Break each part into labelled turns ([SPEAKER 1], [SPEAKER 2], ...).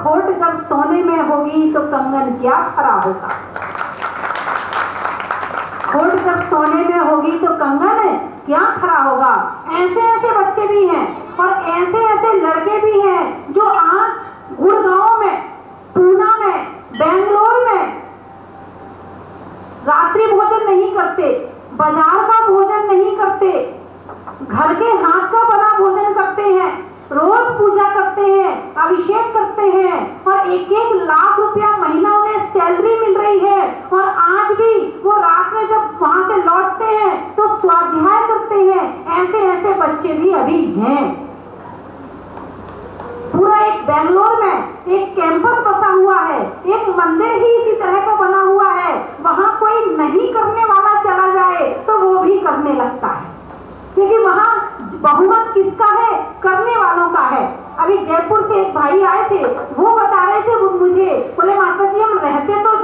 [SPEAKER 1] खोट जब सोने में होगी तो कंगन क्या खरा होगा। खोट जब सोने में होगी तो कंगन क्या खरा होगा। ऐसे ऐसे बच्चे भी हैं और ऐसे ऐसे लड़के भी हैं जो आज गुड़गांव में, पूना में, बेंगलोर में रात्रि भोजन नहीं करते, बाजार का भोजन नहीं करते, घर के हाथ का बना भोजन करते हैं, रोज पूजा करते हैं, अभिषेक करते हैं और 1-1 लाख रुपया महीना उन्हें सैलरी मिल रही है। और आज भी वो रात में जब वहां से लौटते हैं तो स्वाध्याय करते हैं। ऐसे ऐसे बच्चे भी अभी हैं। पूरा एक बेंगलोर में एक कैंपस बसा हुआ है, एक मंदिर ही इसी तरह का बना हुआ है। वहां कोई नहीं करने वाला चला जाए तो वो भी करने लगता है, क्योंकि वहां बहुमत किसका है? करने वालों का है। अभी जयपुर से एक भाई आए थे, वो बता रहे थे मुझे, बोले माता जी हम रहते तो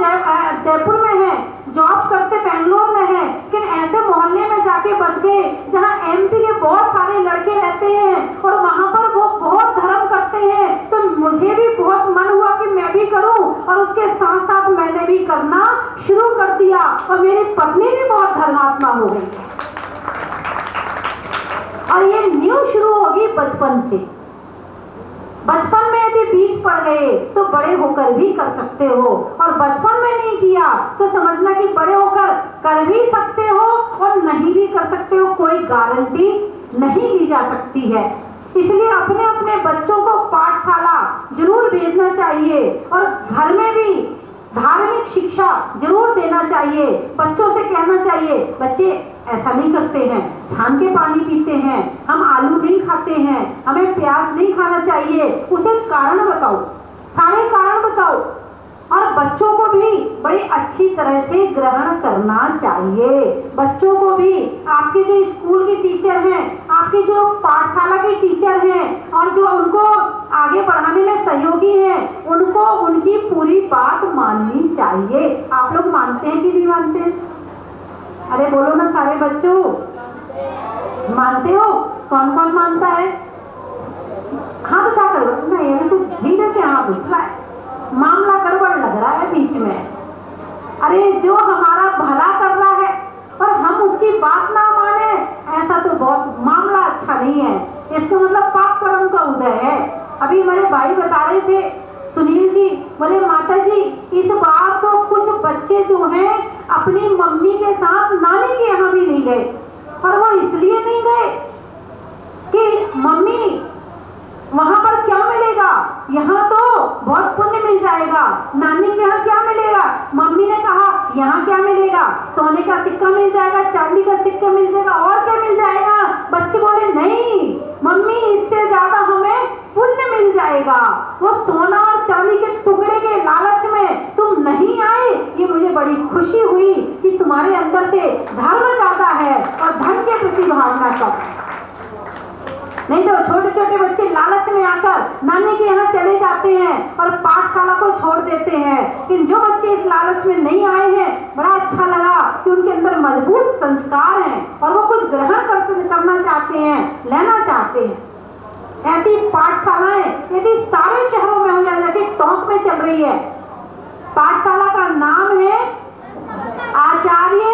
[SPEAKER 1] जयपुर में हैं, जॉब करते बेंगलोर में हैं, लेकिन ऐसे मोहल्ले में जाके बस गए जहां एमपी के बहुत सारे लड़के रहते हैं और वहां पर वो बहुत धर्म करते हैं। तो मुझे भी बहुत मन हुआ कि मैं भी करूं और उसके साथ साथ मैंने भी करना शुरू कर दिया और मेरी पत्नी भी बहुत धर्मात्मा हो गई। और ये न्यू शुरू होगी बचपन से। बचपन में यदि बीज पड़ गए तो बड़े होकर भी कर सकते हो, और बचपन में नहीं किया तो समझना कि बड़े होकर कर भी सकते हो और नहीं भी कर सकते हो। कोई गारंटी नहीं दी जा सकती है। इसलिए अपने अपने बच्चों को पाठशाला जरूर भेजना चाहिए और घर में भी धार्मिक शिक्षा जरूर देना चाहिए। बच्चों से कहना चाहिए, बच्चे ऐसा नहीं करते हैं, छान के पानी पीते हैं, हम आलू नहीं खाते हैं, हमें प्याज नहीं खाना चाहिए। उसे कारण बताओ, सारे कारण बताओ और बच्चों को भी बड़ी अच्छी तरह से ग्रहण करना चाहिए। बच्चों को भी आपके जो स्कूल के टीचर हैं, आपके जो पाठशाला के टीचर हैं और जो उनको आगे बढ़ाने में सहयोगी हैं, उनको उनकी पूरी बात माननी चाहिए। आप लोग मानते हैं कि नहीं मानते हैं? अरे बोलो ना सारे बच्चों, मानते हो? कौन कौन मानता है? हाथ उठा करो ना, ये कुछ धीरे से हाथ उठ रहा है, मामला गड़बड़ लग रहा है बीच में। अरे जो हमारा भला कर रहा है और हम उसकी बात ना माने, ऐसा तो बहुत मामला अच्छा नहीं है। इसका मतलब पाप कर्म का उदय है। अभी मेरे भाई बता रहे थे, सुनील जी, बोले माता जी इस बार तो कुछ बच्चे जो हैं अपनी मम्मी के साथ नानी के यहाँ भी नहीं गए। और वो इसलिए नहीं गए कि मम्मी वहां पर क्या मिलेगा, यहाँ तो बहुत पुण्य मिल जाएगा, नानी के यहाँ क्या मिलेगा। मम्मी ने कहा यहाँ क्या मिलेगा, सोने का सिक्का मिल जाएगा, चांदी का सिक्का मिल जाएगा, और क्या मिल जाएगा। बच्चे बोले नहीं मम्मी, इससे ज्यादा हमें पुण्य मिल जाएगा। वो सोना और चांदी के टुकड़े के लालच में तुम नहीं आए, ये मुझे बड़ी खुशी हुई कि तुम्हारे अंदर से धर्म ज्यादा है और धन के प्रति भावना कम है। नहीं तो छोटे छोटे बच्चे लालच में आकर नानी के यहाँ चले जाते हैं और पाठशाला को छोड़ देते हैं। लेकिन जो बच्चे इस लालच में नहीं आए हैं, बड़ा अच्छा लगा कि उनके अंदर मजबूत संस्कार हैं और वो कुछ ग्रहण करना चाहते हैं, लेना चाहते हैं। ऐसी पाठशालाएं यदि सारे शहरों में हो जाए, जैसे टोंक में चल रही है, पाठशाला का नाम है आचार्य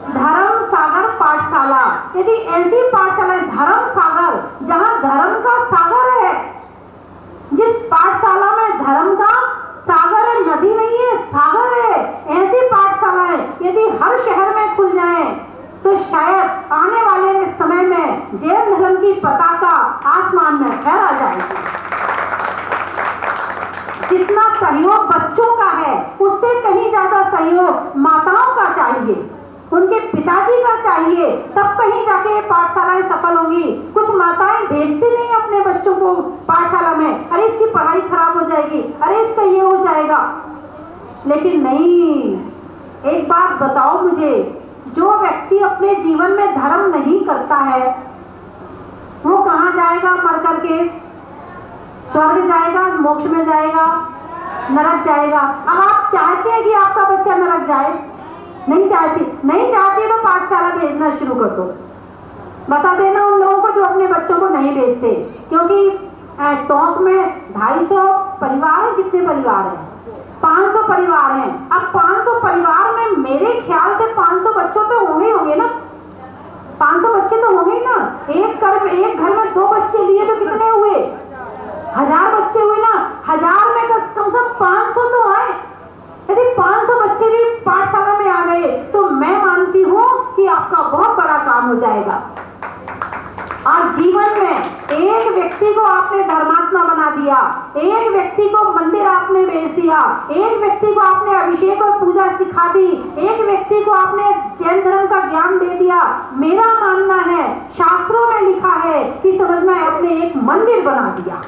[SPEAKER 1] धर्म सागर पाठशाला। यदि ऐसी पाठशाला धर्म सागर, जहां धर्म का सागर है, जिस पाठशाला में धर्म का सागर है, नदी नहीं है सागर है, ऐसी पाठशालाएं यदि हर शहर में खुल जाएं तो शायद आने वाले समय में जैन धर्म की पताका आसमान में फहरा जाएगी। जितना सहयोग बच्चों का है उससे कहीं ज्यादा सहयोग माताओं का चाहिए, उनके पिताजी का चाहिए, तब कहीं जाके पाठशालाएं सफल होंगी। कुछ माताएं भेजती नहीं अपने बच्चों को पाठशाला में, अरे इसकी पढ़ाई खराब हो जाएगी, अरे इसका ये हो जाएगा। लेकिन नहीं, एक बात बताओ मुझे, जो व्यक्ति अपने जीवन में धर्म नहीं करता है वो कहाँ जाएगा मर करके? स्वर्ग जाएगा, मोक्ष में जाएगा, नरक जाएगा। अब आप चाहते हैं कि आपका बच्चा नरक जाए? नहीं चाहती तो पाठशाला भेजना शुरू कर दो। बता देना उन लोगों को जो अपने बच्चों को नहीं भेजते, क्योंकि टोंक में 250 परिवार है, कितने परिवार हैं? 500 परिवार हैं। अब 500 परिवार में मेरे ख्याल से 500 बच्चों तो होंगे ना, 500 बच्चे तो होंगे ही ना। एक घर में 2 बच्चे लिए तो कितने हुए? 1000 बच्चे हुए ना। 1000 में कम से कम 500 तो आए। यदि 500 बच्चे भी पाठशाला में आ गए तो मैं मानती हूँ कि आपका बहुत बड़ा काम हो जाएगा। और जीवन में एक व्यक्ति को आपने धर्मात्मा बना दिया, एक व्यक्ति को मंदिर आपने भेज दिया, एक व्यक्ति को आपने अभिषेक और पूजा सिखा दी, एक व्यक्ति को आपने जैन धर्म का ज्ञान दे दिया। मेरा मानना है, शास्त्रों में लिखा है कि समझना है, अपने एक मंदिर बना दिया।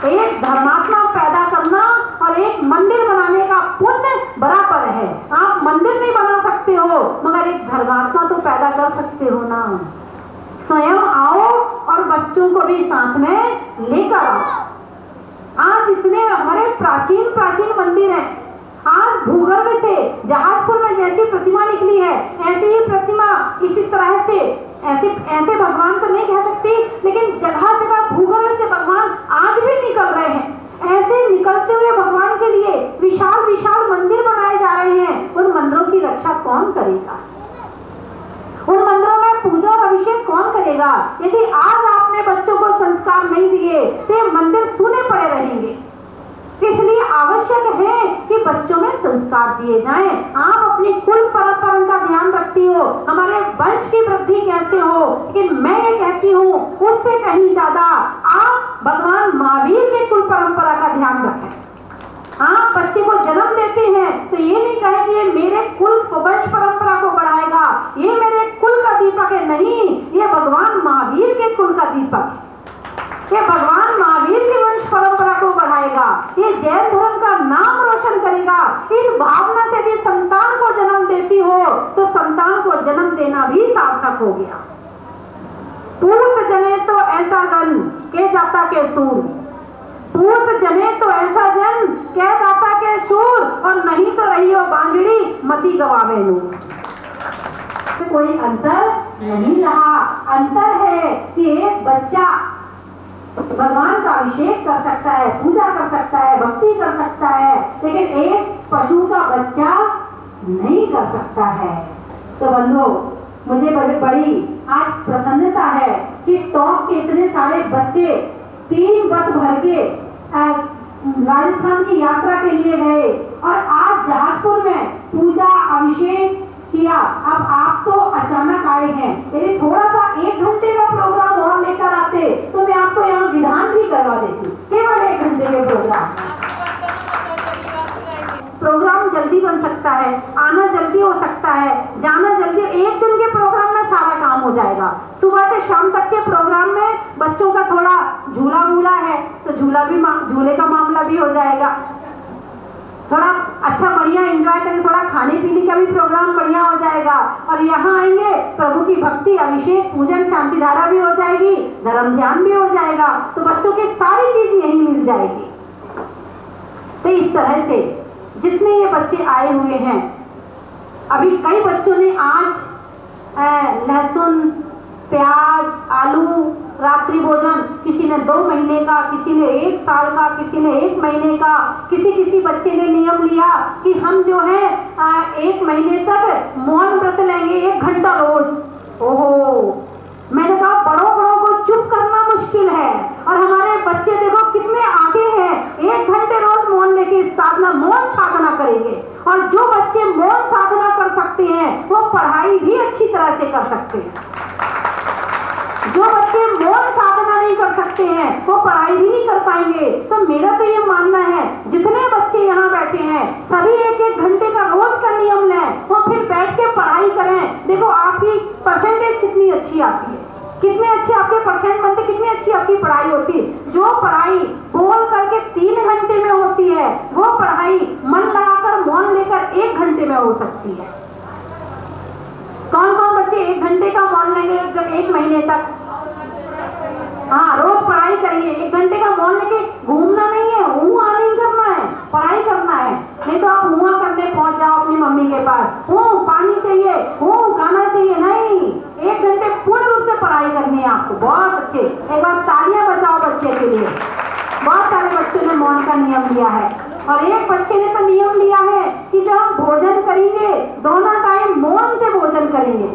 [SPEAKER 1] एक धर्मात्मा पैदा करना और एक मंदिर बनाने का पुण्य बराबर है। आप मंदिर नहीं बना सकते हो मगर एक धर्मात्मा तो पैदा कर सकते हो ना। स्वयं आओ और बच्चों को भी साथ में लेकर आओ। आज इतने हमारे प्राचीन मंदिर हैं। आज भूगर्भ से जहाजपुर में जैसी प्रतिमा निकली है, ऐसी ही प्रतिमा इसी तरह से ऐसे भगवान तो नहीं कह सकती, लेकिन जगह जगह भूगर्भ से भगवान आज भी निकल रहे हैं। ऐसे निकलते हुए भगवान के लिए विशाल विशाल मंदिर बनाए जा रहे हैं। उन मंदिरों की रक्षा कौन करेगा? उन मंदिरों में पूजा और अभिषेक कौन करेगा? यदि आज आपने बच्चों को संस्कार नहीं दिए तो ये मंदिर सूने पड़े रहेंगे। इसलिए आवश्यक है कि बच्चों में संस्कार दिए जाएं। आप अपनी कुल परंपरा का ध्यान रखती हो, हमारे वंश की वृद्धि कैसे हो, लेकिन मैं ये कहती हूँ उससे कहीं ज्यादा आप भगवान महावीर के कुल परंपरा का ध्यान रखें। आप बच्चे को जन्म देते हैं तो ये नहीं कहे कि ये मेरे कुल वंश परंपरा को बढ़ाएगा, ये मेरे कुल का दीपक है। नहीं, ये भगवान महावीर के कुल का दीपक है। ये भगवान महावीर की वंश परंपरा को बढ़ाएगा, ये जैन धर्म का नाम रोशन करेगा। इस भावना से भी संतान को जन्म देती हो तो संतान को जन्म देना भी सार्थक हो गया। पूत जने तो ऐसा जन के जाता के सूर, पूत जने तो ऐसा जन कह जाता के सूर, और नहीं तो रही हो बांझड़ी मती गवावे नूर। कोई अंतर नहीं रहा। अंतर है कि एक बच्चा भगवान का अभिषेक कर सकता है, पूजा कर सकता है, भक्ति कर सकता है, लेकिन एक पशु का बच्चा नहीं कर सकता है। तो बंधुओं, मुझे बड़ी आज प्रसन्नता है कि टॉप के इतने सारे बच्चे 3 बस भर के राजस्थान की यात्रा के लिए गए और आज जहाजपुर में पूजा अभिषेक किया। अब आप तो अचानक आए हैं, यदि थोड़ा सा 1 घंटे का प्रोग्राम और लेकर आते तो मैं आपको यहाँ विधान भी करवा देती। केवल 1 घंटे के प्रोग्राम जल्दी बन सकता है, आना जल्दी हो सकता है, जाना जल्दी। 1 दिन के प्रोग्राम में सारा काम हो जाएगा। सुबह से शाम तक के प्रोग्राम में बच्चों का थोड़ा झूला है तो झूले का मामला भी हो जाएगा। थोड़ा अच्छा बढ़िया एंजॉय करें, थोड़ा खाने पीने का भी प्रोग्राम बढ़िया हो जाएगा। और यहाँ आएंगे, प्रभु की भक्ति, अभिषेक, पूजन, शांति धारा भी हो जाएगी, धर्म ध्यान भी हो जाएगा। तो बच्चों की सारी चीज यही मिल जाएगी। तो इस तरह से जितने ये बच्चे आए हुए हैं, अभी कई बच्चों ने आज लहसुन, प्याज, आलू रात्रि भोजन, किसी ने 2 महीने का, किसी ने 1 साल का, किसी ने 1 महीने का, किसी बच्चे ने नियम लिया कि हम जो है 1 महीने तक मौन व्रत लेंगे 1 घंटा रोज। ओहो, मैंने कहा बड़ों को चुप करना मुश्किल है और हमारे बच्चे देखो कितने आगे हैं। 1 घंटे रोज मौन लेके साधना, मौन साधना करेंगे। और जो बच्चे मौन साधना कर सकते हैं वो पढ़ाई भी अच्छी तरह से कर सकते हैं। जो बच्चे मौन साधना नहीं कर सकते हैं वो पढ़ाई भी नहीं कर पाएंगे। तो मेरा तो ये मानना है, जितने बच्चे यहाँ बैठे हैं सभी 1-1 घंटे का रोज का नियम लें, वो फिर बैठ के पढ़ाई करें। देखो आपकी परसेंटेज कितनी अच्छी आती है, कितने अच्छे आपके परसेंट बनते, कितनी अच्छी आपकी पढ़ाई होती है। जो पढ़ाई बोल करके 3 घंटे में होती है वो पढ़ाई मन लगाकर मौन लेकर 1 घंटे में हो सकती है। कौन बच्चे 1 घंटे का मौन लेंगे 1 महीने तक? हाँ, रोज पढ़ाई करेंगे। 1 घंटे का मौन लेके घूमना नहीं है, हुआ नहीं करना है, पढ़ाई करना है। नहीं तो आप हुआ करने पहुंच जाओ अपनी मम्मी के पास, पानी चाहिए, खाना चाहिए। नहीं, 1 घंटे पूर्ण रूप से पढ़ाई करनी है आपको। बहुत अच्छे, एक बार तालियां बजाओ बच्चे के लिए, बहुत मौन का नियम लिया है। और एक बच्चे ने तो नियम लिया है कि जब हम भोजन करेंगे दोनों टाइम मौन से भोजन करेंगे।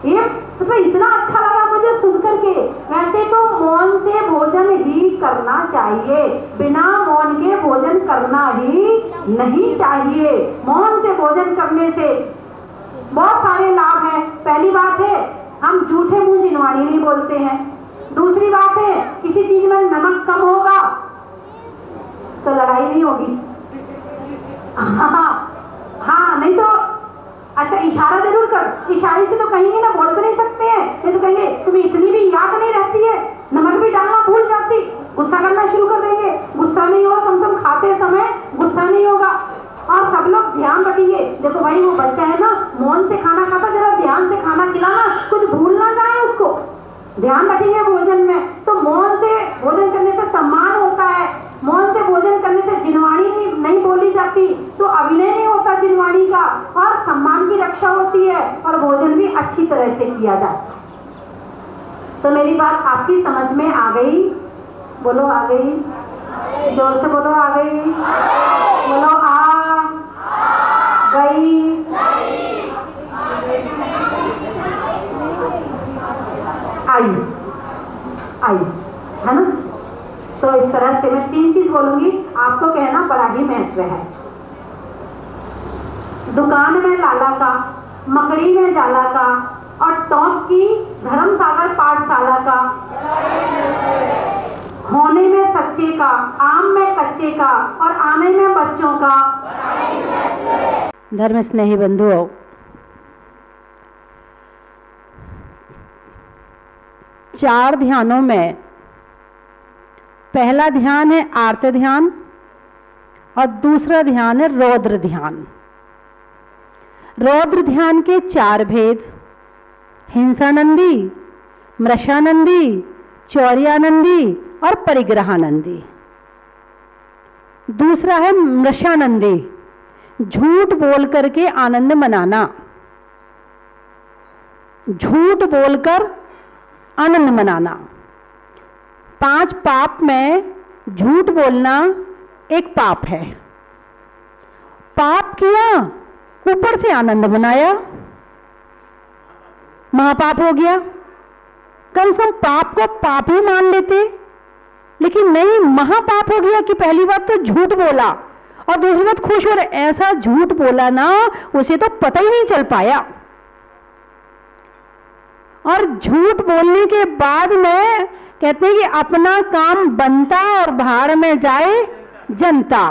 [SPEAKER 1] ये मतलब इतना अच्छा लगा मुझे सुन करके। वैसे तो मौन से भोजन ही करना चाहिए, बिना मौन के भोजन करना ही नहीं चाहिए। मौन से भोजन करने से बहुत सारे लाभ हैं। पहली बात है, हम झूठे मुंह जिनवाणी नहीं बोलते हैं। दूसरी बात है, किसी चीज में नमक कम होगा तो लड़ाई नहीं होगी। हाँ, नहीं तो अच्छा इशारा जरूर कर, इशारे से तो कहेंगे ना, बोल तो नहीं सकते हैं, नहीं तो कहेंगे तुम्हें इतनी भी याद नहीं रहती है, नमक भी डालना भूल जाती, गुस्सा करना शुरू कर देंगे। गुस्सा नहीं होगा, कम से कम खाते समय गुस्सा नहीं होगा। और सब लोग ध्यान रखेंगे, देखो भाई वो बच्चा है ना मौन से खाना खाता, जरा ध्यान से खाना खिलाना, कुछ भूल ना जाए उसको, ध्यान रखेंगे भोजन में। तो मौन से भोजन करने से सम्मान होता है, मौन से भोजन करने से जिनवाणी नहीं बोली जाती, तो अभिनय नहीं होता जिनवाणी का, और सम्मान की रक्षा होती है, और भोजन भी अच्छी तरह से किया जाता है। तो मेरी बात आपकी समझ में आ गई? बोलो आ गई, जोर से बोलो आ गई, बोलो आ गई। आई है ना? तो इस तरह से मैं 3 चीज बोलूंगी, आपको कहना बड़ा ही महत्व है। दुकान में लाला का, मकड़ी में जाला का, और टॉप की धर्मसागर पाठशाला का, होने में सच्चे का, आम में कच्चे का, और आने में बच्चों का।
[SPEAKER 2] धर्म स्नेही बंधुओं, चार ध्यानों में पहला ध्यान है आर्त ध्यान, और दूसरा ध्यान है रौद्र ध्यान। रौद्र ध्यान के 4 भेद, हिंसानंदी, मृषानंदी, चौर्यानंदी और परिग्रहानंदी। दूसरा है मृषानंदी, झूठ बोल करके आनंद मनाना, झूठ बोलकर आनंद मनाना। 5 पाप में झूठ बोलना एक पाप है। पाप किया, ऊपर से आनंद मनाया, महापाप हो गया। कम से कम पाप को पाप ही मान लेते, लेकिन नहीं, महापाप हो गया कि पहली बात तो झूठ बोला, और दूसरी बात खुश हो रहे, ऐसा झूठ बोला ना उसे तो पता ही नहीं चल पाया। और झूठ बोलने के बाद में कहते हैं कि अपना काम बनता और भाड़ में जाए जनता।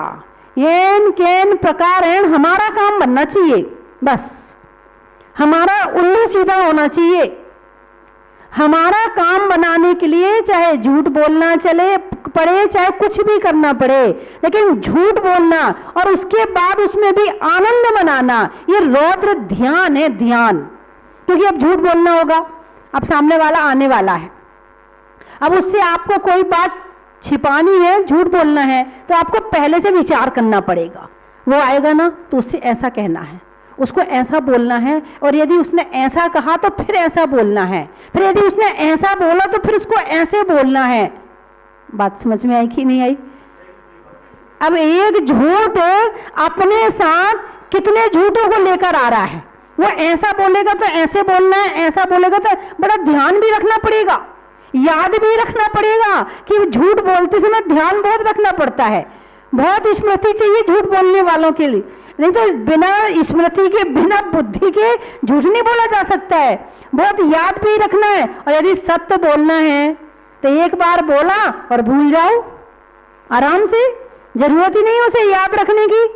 [SPEAKER 2] येन केन प्रकार है, हमारा काम बनना चाहिए, बस हमारा उल्लू सीधा होना चाहिए। हमारा काम बनाने के लिए चाहे झूठ बोलना चले पड़े, चाहे कुछ भी करना पड़े, लेकिन झूठ बोलना और उसके बाद उसमें भी आनंद मनाना, ये रौद्र ध्यान है, ध्यान। क्योंकि अब झूठ बोलना होगा, अब सामने वाला आने वाला है, अब उससे आपको कोई बात छिपानी है, झूठ बोलना है, तो आपको पहले से विचार करना पड़ेगा। वो आएगा ना तो उससे ऐसा कहना है, उसको ऐसा बोलना है, और यदि उसने ऐसा कहा तो फिर ऐसा बोलना है, फिर यदि उसने ऐसा बोला तो फिर उसको ऐसे बोलना है। बात समझ में आई कि नहीं आई? अब एक झूठ अपने साथ कितने झूठों को लेकर आ रहा है। वो ऐसा बोलेगा तो ऐसे बोलना है, ऐसा बोलेगा तो बड़ा ध्यान भी रखना पड़ेगा, याद भी रखना पड़ेगा कि झूठ बोलते समय ध्यान बहुत रखना पड़ता है, बहुत स्मृति चाहिए झूठ बोलने वालों के लिए, नहीं तो बिना स्मृति के, बिना बुद्धि के झूठ नहीं बोला जा सकता है। बहुत याद भी रखना है, और यदि सत्य बोलना है तो एक बार बोला और भूल जाओ आराम से, जरूरत ही नहीं उसे याद रखने की।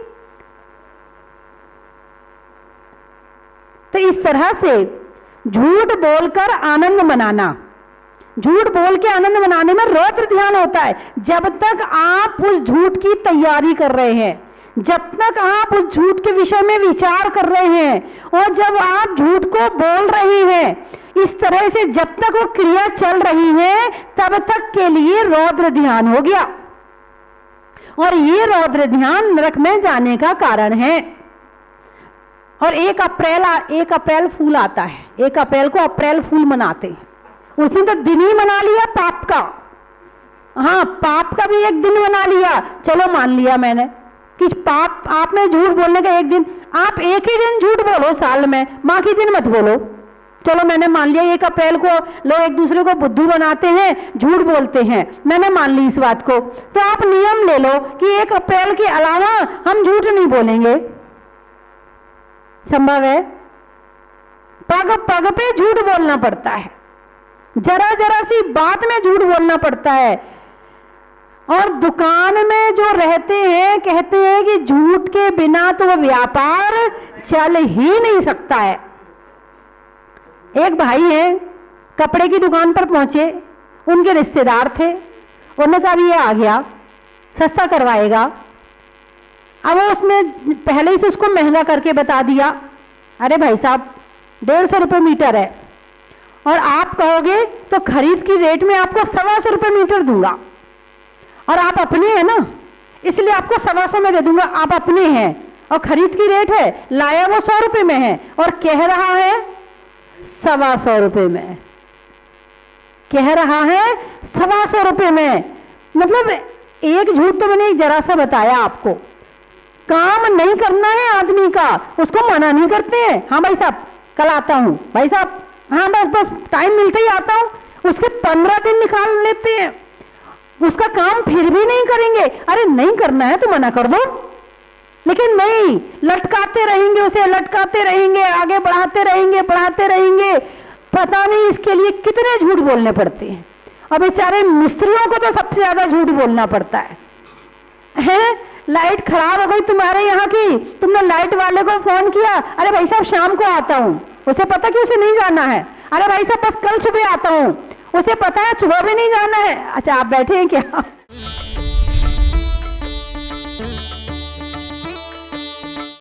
[SPEAKER 2] तो इस तरह से झूठ बोलकर आनंद मनाना, झूठ बोल के आनंद मनाने में रौद्र ध्यान होता है। जब तक आप उस झूठ की तैयारी कर रहे हैं, जब तक आप उस झूठ के विषय में विचार कर रहे हैं, और जब आप झूठ को बोल रहे हैं, इस तरह से जब तक वो क्रिया चल रही है, तब तक के लिए रौद्र ध्यान हो गया, और ये रौद्र ध्यान नरक में जाने का कारण है। और 1 अप्रैल फूल आता है, 1 अप्रैल को अप्रैल फूल मनाते हैं, उसने तो दिन ही मना लिया पाप का, हाँ, पाप का भी एक दिन बना लिया, चलो मान लिया मैंने कि पाप, आपने झूठ बोलने का एक दिन, आप एक ही दिन झूठ बोलो साल में, बाकी दिन मत बोलो। चलो मैंने मान लिया 1 अप्रैल को लोग एक दूसरे को बुद्धू बनाते हैं, झूठ बोलते हैं, मैंने मान ली इस बात को। तो आप नियम ले लो कि 1 अप्रैल के अलावा हम झूठ नहीं बोलेंगे। संभव है? पग पग पे झूठ बोलना पड़ता है, जरा जरा सी बात में झूठ बोलना पड़ता है। और दुकान में जो रहते हैं कहते हैं कि झूठ के बिना तो व्यापार चल ही नहीं सकता है। एक भाई है, कपड़े की दुकान पर पहुंचे, उनके रिश्तेदार थे, उन्होंने कहा भी ये आ गया, सस्ता करवाएगा। अब उसने पहले ही से उसको महंगा करके बता दिया, अरे भाई साहब 150 रुपये मीटर है, और आप कहोगे तो खरीद की रेट में आपको 125 रुपये मीटर दूंगा, और आप अपने हैं ना, इसलिए आपको 125 में दे दूंगा, आप अपने हैं, और खरीद की रेट है, लाया वो 100 रुपये में है और कह रहा है 125 रुपये में, कह रहा है 125 रुपये में। मतलब एक झूठ तो मैंने जरा सा बताया आपको। काम नहीं करना है आदमी का, उसको मना नहीं करते हैं, हाँ भाई साहब कल आता हूं, भाई साहब हाँ बस टाइम मिलते ही आता हूं, उसके 15 दिन निकाल लेते हैं, उसका काम फिर भी नहीं करेंगे। अरे नहीं करना है तो मना कर दो, लेकिन नहीं, लटकाते रहेंगे, उसे लटकाते रहेंगे, आगे बढ़ाते रहेंगे। पता नहीं इसके लिए कितने झूठ बोलने पड़ते हैं। और बेचारे मिस्त्रियों को तो सबसे ज्यादा झूठ बोलना पड़ता है। लाइट खराब हो गई तुम्हारे यहाँ की, तुमने लाइट वाले को फोन किया, अरे भाई साहब शाम को आता हूँ, उसे पता कि उसे नहीं जाना है। अरे भाई साहब बस कल सुबह आता हूँ, उसे पता है सुबह भी नहीं जाना है। अच्छा आप बैठे हैं क्या?